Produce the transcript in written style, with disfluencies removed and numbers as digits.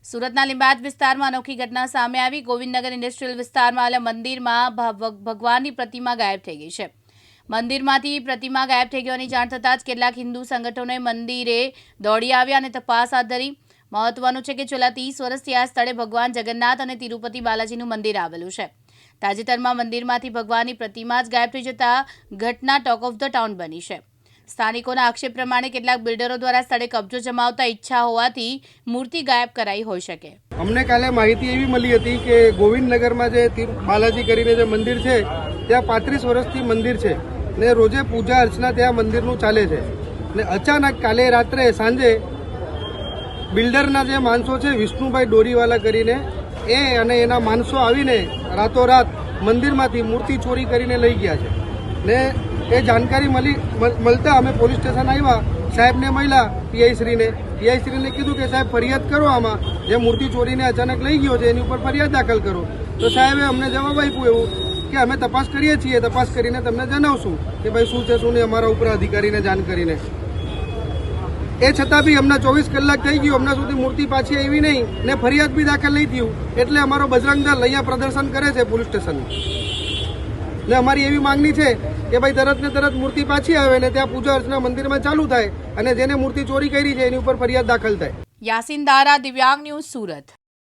સુરતના લીંબાયત વિસ્તારમાં અનોખી ઘટના સામે આવી। ગોવિંદનગર ઇન્ડસ્ટ્રીયલ વિસ્તારમાં આવેલા મંદિરમાં ભગવાનની પ્રતિમા ગાયબ થઈ ગઈ છે। મંદિરમાંથી પ્રતિમા ગાયબ થઈ ગયાની જાણ થતાં જ કેટલાક હિન્દુ સંગઠનોએ મંદિરે દોડી આવ્યા અને તપાસ હાથ ધરી। મહત્વનું છે કે છેલ્લા 30 વર્ષથી આ સ્થળે ભગવાન જગન્નાથ અને તિરુપતિ બાલાજીનું મંદિર આવેલું છે। તાજેતરમાં મંદિરમાંથી ભગવાનની પ્રતિમા જ ગાયબ થઈ જતા ઘટના ટોક ઓફ ધ ટાઉન બની છે। સ્થાનિકોના આક્ષેપ પ્રમાણે કેટલાક બિલ્ડરો દ્વારા સ્થળે કબજો જમાવતા ઈચ્છા હોવાથી મૂર્તિ ગાયબ કરાઈ હોઈ શકે। અમને કાલે માહિતી એવી મળી હતી કે ગોવિંદનગરમાં જે બાલાજી કરીને જે મંદિર છે ત્યાં 35 વર્ષથી મંદિર છે ને રોજે પૂજા અર્ચના ત્યાં મંદિરનું ચાલે છે ને અચાનક કાલે રાત્રે સાંજે બિલ્ડરના જે માણસો છે વિષ્ણુભાઈ ડોરીવાલા કરીને એ અને એના માણસો આવીને રાતોરાત મંદિરમાંથી મૂર્તિ ચોરી કરીને લઈ ગયા છે ને એ જાણકારી મળતા અમે પોલીસ સ્ટેશન આવ્યા। સાહેબને મળ્યા પીઆઈશ્રીને કીધું કે સાહેબ ફરિયાદ કરો, આમાં જે મૂર્તિ ચોરીને અચાનક લઈ ગયો છે એની ઉપર ફરિયાદ દાખલ કરો। તો સાહેબે અમને જવાબ આપ્યો એવું કે અમે તપાસ કરીએ છીએ, તપાસ કરીને તમને જણાવશું કે ભાઈ શું છે શું નહીં અમારા ઉપર અધિકારીને જાણ કરીને। એ છતાં બી હમણાં 24 કલાક થઈ ગયું, હમણાં સુધી મૂર્તિ પાછી આવી નહીં ને ફરિયાદ બી દાખલ નહીં થયું। એટલે અમારો બજરંગ દળ અહીંયા પ્રદર્શન કરે છે પોલીસ સ્ટેશન ને અમારી એવી માંગણી છે કે ભાઈ તરત ને તરત મૂર્તિ પાછી આવે ને ત્યાં પૂજા અર્ચના મંદિરમાં ચાલુ થાય અને જેને મૂર્તિ ચોરી કરી છે એની ઉપર ફરિયાદ દાખલ થાય। યાસીન દારા, દિવ્યાંગ ન્યૂઝ, સુરત।